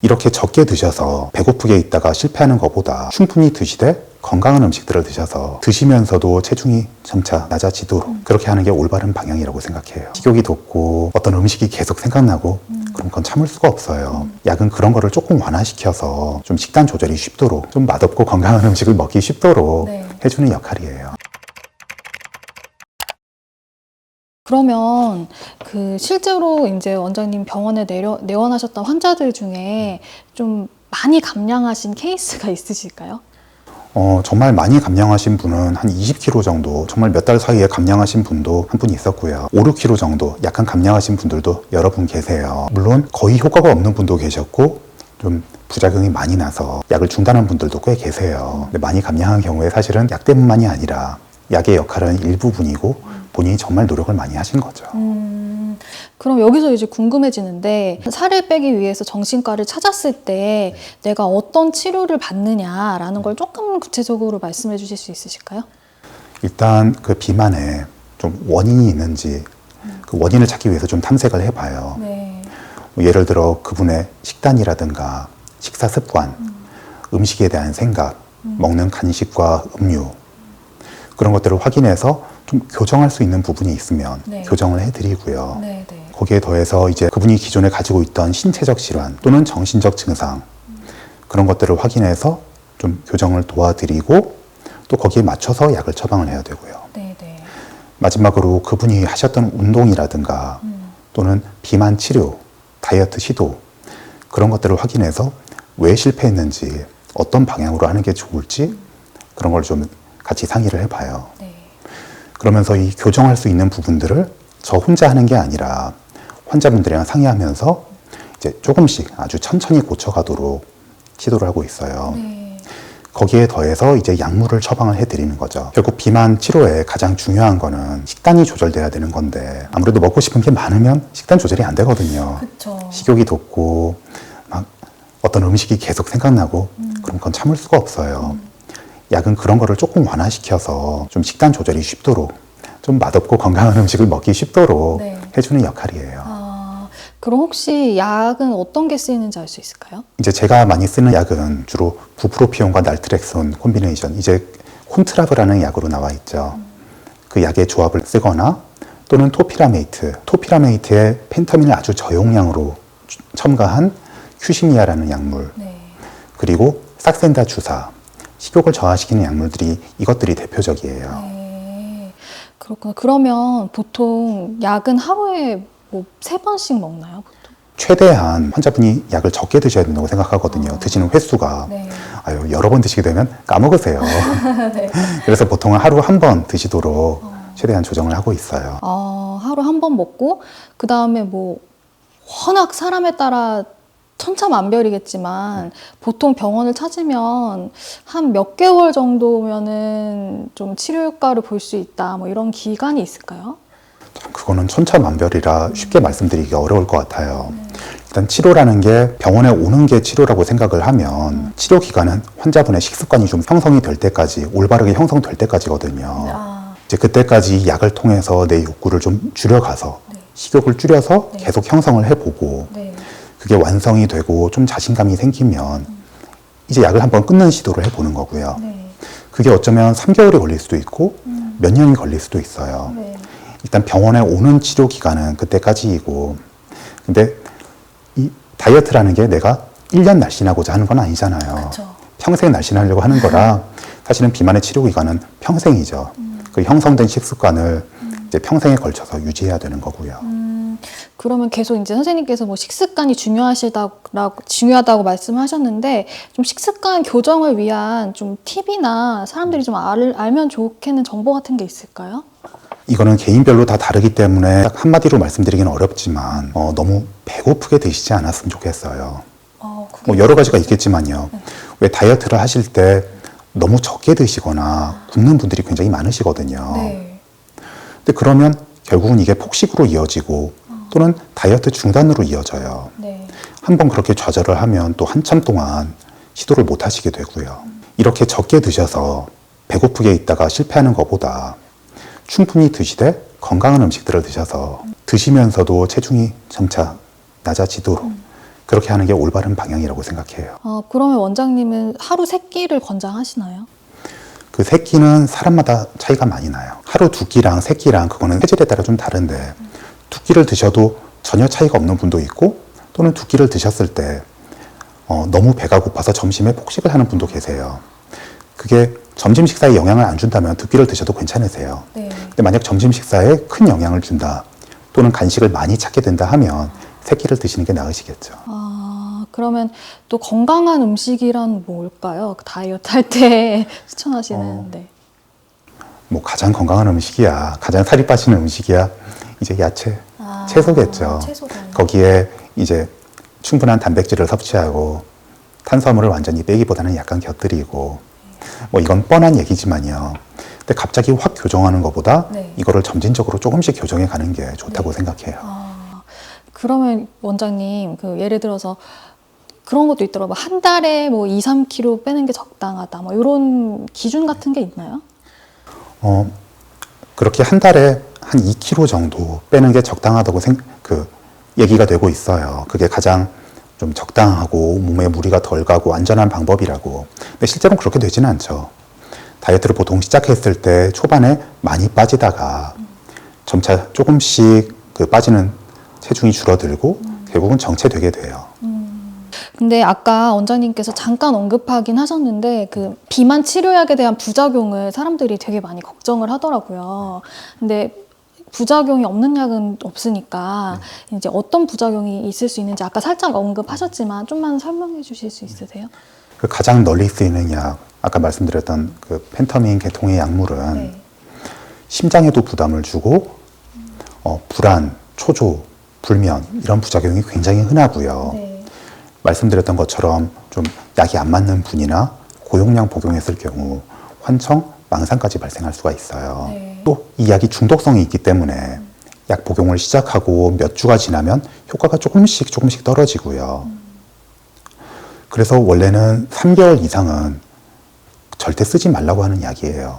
이렇게 적게 드셔서 배고프게 있다가 실패하는 것보다 충분히 드시되 건강한 음식들을 드셔서 드시면서도 체중이 점차 낮아지도록 그렇게 하는 게 올바른 방향이라고 생각해요. 식욕이 돋고 어떤 음식이 계속 생각나고 그럼 그건 참을 수가 없어요. 약은 그런 거를 조금 완화시켜서 좀 식단 조절이 쉽도록 좀 맛없고 건강한 음식을 먹기 쉽도록 해주는 역할이에요. 그러면 실제로 이제 원장님 병원에 내원하셨던 환자들 중에 좀 많이 감량하신 케이스가 있으실까요? 정말 많이 감량하신 분은 한 20kg 정도, 정말 몇 달 사이에 감량하신 분도 한 분 있었고요. 5, 6kg 정도 약간 감량하신 분들도 여러 분 계세요. 물론 거의 효과가 없는 분도 계셨고 좀 부작용이 많이 나서 약을 중단한 분들도 꽤 계세요. 근데 많이 감량한 경우에 사실은 약 때문만이 아니라 약의 역할은 일부분이고 본인이 정말 노력을 많이 하신 거죠. 그럼 여기서 이제 궁금해지는데 살을 빼기 위해서 정신과를 찾았을 때 내가 어떤 치료를 받느냐라는 걸 조금 구체적으로 말씀해 주실 수 있으실까요? 일단 그 비만에 좀 원인이 있는지 그 원인을 찾기 위해서 좀 탐색을 해봐요. 네. 예를 들어 그분의 식단이라든가 식사 습관, 음식에 대한 생각, 먹는 간식과 음료 그런 것들을 확인해서 좀 교정할 수 있는 부분이 있으면 교정을 해드리고요. 거기에 더해서 이제 그분이 기존에 가지고 있던 신체적 질환 또는 정신적 증상 그런 것들을 확인해서 좀 교정을 도와드리고 또 거기에 맞춰서 약을 처방을 해야 되고요. 마지막으로 그분이 하셨던 운동이라든가 또는 비만 치료, 다이어트 시도 그런 것들을 확인해서 왜 실패했는지 어떤 방향으로 하는 게 좋을지 그런 걸 좀 같이 상의를 해봐요. 그러면서 이 교정할 수 있는 부분들을 저 혼자 하는 게 아니라 환자분들이랑 상의하면서 이제 조금씩 아주 천천히 고쳐가도록 시도를 하고 있어요. 거기에 더해서 이제 약물을 처방을 해드리는 거죠. 결국 비만 치료에 가장 중요한 거는 식단이 조절돼야 되는 건데 아무래도 먹고 싶은 게 많으면 식단 조절이 안 되거든요. 그쵸. 식욕이 돋고 막 어떤 음식이 계속 생각나고 그럼 그건 참을 수가 없어요. 약은 그런 거를 조금 완화시켜서 좀 식단 조절이 쉽도록 좀 맛없고 건강한 음식을 먹기 쉽도록 해주는 역할이에요. 그럼 혹시 약은 어떤 게 쓰이는지 알 수 있을까요? 이제 제가 많이 쓰는 약은 주로 부프로피온과 날트렉손 콤비네이션, 이제 콘트라브라는 약으로 나와 있죠. 그 약의 조합을 쓰거나 또는 토피라메이트에 펜타민을 아주 저용량으로 첨가한 큐시미아라는 약물, 그리고 삭센다 주사, 식욕을 저하시키는 약물들이 이것들이 대표적이에요. 그렇구나. 그러면 보통 약은 하루에 뭐 3번씩 먹나요? 보통? 최대한 환자분이 약을 적게 드셔야 된다고 생각하거든요. 드시는 횟수가. 여러 번 드시게 되면 까먹으세요. 그래서 보통은 하루 한 번 드시도록 최대한 조정을 하고 있어요. 하루 한 번 먹고 그 다음에 뭐 워낙 사람에 따라 천차만별이겠지만 보통 병원을 찾으면 한 몇 개월 정도면은 좀 치료 효과를 볼 수 있다 뭐 이런 기간이 있을까요? 그거는 천차만별이라 쉽게 말씀드리기가 어려울 것 같아요. 일단 치료라는 게 병원에 오는 게 치료라고 생각을 하면 치료 기간은 환자분의 식습관이 좀 형성이 될 때까지, 올바르게 형성될 때까지거든요. 이제 그때까지 약을 통해서 내 욕구를 좀 줄여가서 식욕을 줄여서 계속 형성을 해보고 그게 완성이 되고 좀 자신감이 생기면 이제 약을 한번 끊는 시도를 해보는 거고요. 그게 어쩌면 3개월이 걸릴 수도 있고 몇 년이 걸릴 수도 있어요. 일단 병원에 오는 치료 기간은 그때까지이고, 근데 이 다이어트라는 게 내가 1년 날씬하고자 하는 건 아니잖아요. 평생 날씬하려고 하는 거라 사실은 비만의 치료 기간은 평생이죠. 그 형성된 식습관을 이제 평생에 걸쳐서 유지해야 되는 거고요. 그러면 계속 이제 선생님께서 뭐 식습관이 중요하다고 말씀하셨는데 좀 식습관 교정을 위한 좀 팁이나 사람들이 좀 알면 좋겠는 정보 같은 게 있을까요? 이거는 개인별로 다 다르기 때문에 딱 한마디로 말씀드리기는 어렵지만 너무 배고프게 드시지 않았으면 좋겠어요. 뭐 여러 가지가 있겠지만요. 왜 다이어트를 하실 때 너무 적게 드시거나 굶는 분들이 굉장히 많으시거든요. 근데 그러면 결국은 이게 폭식으로 이어지고 또는 다이어트 중단으로 이어져요. 한번 그렇게 좌절을 하면 또 한참 동안 시도를 못 하시게 되고요. 이렇게 적게 드셔서 배고프게 있다가 실패하는 것보다 충분히 드시되 건강한 음식들을 드셔서 드시면서도 체중이 점차 낮아지도록 그렇게 하는 게 올바른 방향이라고 생각해요. 그러면 원장님은 하루 3끼를 권장하시나요? 그 세 끼는 사람마다 차이가 많이 나요. 하루 2끼랑 3끼랑 그거는 체질에 따라 좀 다른데 2끼를 드셔도 전혀 차이가 없는 분도 있고 또는 2끼를 드셨을 때 너무 배가 고파서 점심에 폭식을 하는 분도 계세요. 그게 점심 식사에 영향을 안 준다면 2끼를 드셔도 괜찮으세요. 네. 근데 만약 점심 식사에 큰 영향을 준다 또는 간식을 많이 찾게 된다 하면 3끼를 드시는 게 나으시겠죠. 그러면 또 건강한 음식이란 뭘까요? 다이어트 할 때 추천하시는. 네. 뭐 가장 건강한 음식이야, 가장 살이 빠지는 음식이야, 이제 야채, 채소겠죠. 채소다. 거기에 이제 충분한 단백질을 섭취하고 탄수화물을 완전히 빼기보다는 약간 곁들이고 뭐 이건 뻔한 얘기지만요. 근데 갑자기 확 교정하는 것보다 네. 이거를 점진적으로 조금씩 교정해 가는 게 좋다고 생각해요. 그러면 원장님, 예를 들어서 그런 것도 있더라고요. 한 달에 뭐 2, 3kg 빼는 게 적당하다. 뭐 이런 기준 같은 게 있나요? 그렇게 한 달에 한 2kg 정도 빼는 게 적당하다고 얘기가 되고 있어요. 그게 가장 좀 적당하고 몸에 무리가 덜 가고 안전한 방법이라고. 근데 실제로는 그렇게 되지는 않죠. 다이어트를 보통 시작했을 때 초반에 많이 빠지다가 점차 조금씩 빠지는 체중이 줄어들고 결국은 정체되게 돼요. 근데 아까 원장님께서 잠깐 언급하긴 하셨는데 비만 치료약에 대한 부작용을 사람들이 되게 많이 걱정을 하더라고요. 근데 부작용이 없는 약은 없으니까 이제 어떤 부작용이 있을 수 있는지 아까 살짝 언급하셨지만 좀만 설명해 주실 수 있으세요? 가장 널리 쓰이는 약, 아까 말씀드렸던 펜터민 계통의 약물은 네. 심장에도 부담을 주고 불안, 초조, 불면 이런 부작용이 굉장히 흔하고요. 네. 말씀드렸던 것처럼 좀 약이 안 맞는 분이나 고용량 복용했을 경우 환청, 망상까지 발생할 수가 있어요. 네. 또 이 약이 중독성이 있기 때문에 약 복용을 시작하고 몇 주가 지나면 효과가 조금씩 떨어지고요. 그래서 원래는 3개월 이상은 절대 쓰지 말라고 하는 약이에요.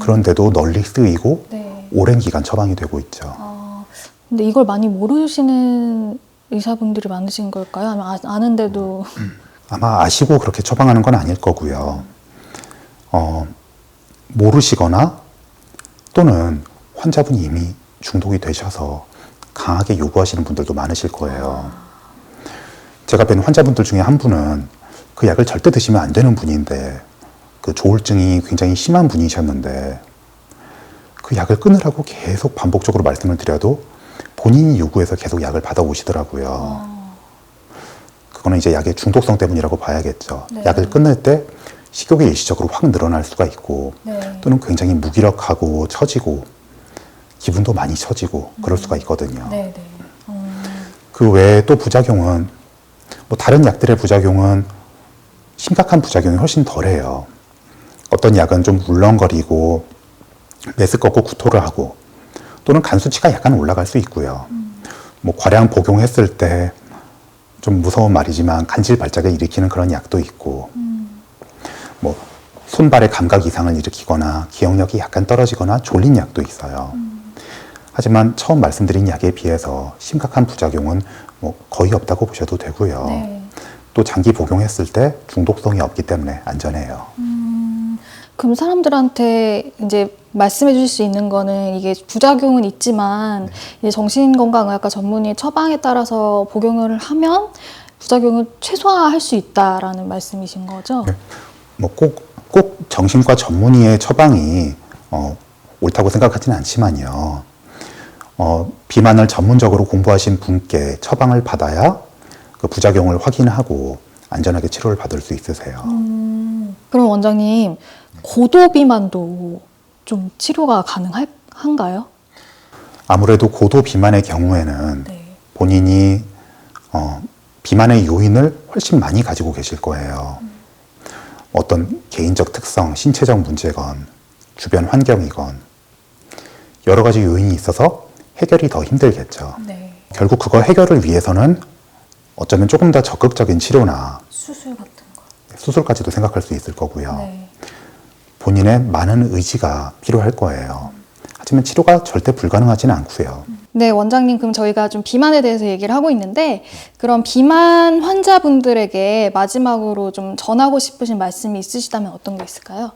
그런데도 널리 쓰이고 네. 오랜 기간 처방이 되고 있죠. 근데 이걸 많이 모르시는 의사분들이 많으신 걸까요? 아니면 아는데도? 아마 아시고 그렇게 처방하는 건 아닐 거고요. 모르시거나 또는 환자분이 이미 중독이 되셔서 강하게 요구하시는 분들도 많으실 거예요. 제가 뵌 환자분들 중에 한 분은 그 약을 절대 드시면 안 되는 분인데 그 조울증이 굉장히 심한 분이셨는데 그 약을 끊으라고 계속 반복적으로 말씀을 드려도 본인이 요구해서 계속 약을 받아오시더라고요. 그거는 이제 약의 중독성 때문이라고 봐야겠죠. 네. 약을 끊을 때 식욕이 일시적으로 확 늘어날 수가 있고 네. 또는 굉장히 무기력하고 처지고 기분도 많이 처지고 그럴 수가 있거든요. 네. 그 외에 또 부작용은 뭐 다른 약들의 부작용은 심각한 부작용이 훨씬 덜해요. 어떤 약은 좀 울렁거리고 메스껍고 구토를 하고 또는 간 수치가 약간 올라갈 수 있고요. 뭐 과량 복용했을 때 좀 무서운 말이지만 간질 발작을 일으키는 그런 약도 있고 뭐 손발의 감각 이상을 일으키거나 기억력이 약간 떨어지거나 졸린 약도 있어요. 하지만 처음 말씀드린 약에 비해서 심각한 부작용은 뭐 거의 없다고 보셔도 되고요. 네. 또 장기 복용했을 때 중독성이 없기 때문에 안전해요. 그럼 사람들한테 이제 말씀해 주실 수 있는 거는 이게 부작용은 있지만 이제 정신건강의학과 전문의 처방에 따라서 복용을 하면 부작용을 최소화할 수 있다라는 말씀이신 거죠? 네. 뭐 꼭 정신과 전문의의 처방이 옳다고 생각하지는 않지만요. 비만을 전문적으로 공부하신 분께 처방을 받아야 그 부작용을 확인하고 안전하게 치료를 받을 수 있으세요. 그럼 원장님, 고도 비만도 좀 치료가 가능한가요? 아무래도 고도 비만의 경우에는 네. 본인이 비만의 요인을 훨씬 많이 가지고 계실 거예요. 어떤 개인적 특성, 신체적 문제건 주변 환경이건 여러 가지 요인이 있어서 해결이 더 힘들겠죠. 네. 결국 그거 해결을 위해서는 어쩌면 조금 더 적극적인 치료나 수술 같은 거. 수술까지도 생각할 수 있을 거고요. 네. 본인의 많은 의지가 필요할 거예요. 하지만 치료가 절대 불가능하지는 않고요. 네, 원장님, 그럼 저희가 좀 비만에 대해서 얘기를 하고 있는데, 그럼 비만 환자분들에게 마지막으로 좀 전하고 싶으신 말씀이 있으시다면 어떤 게 있을까요?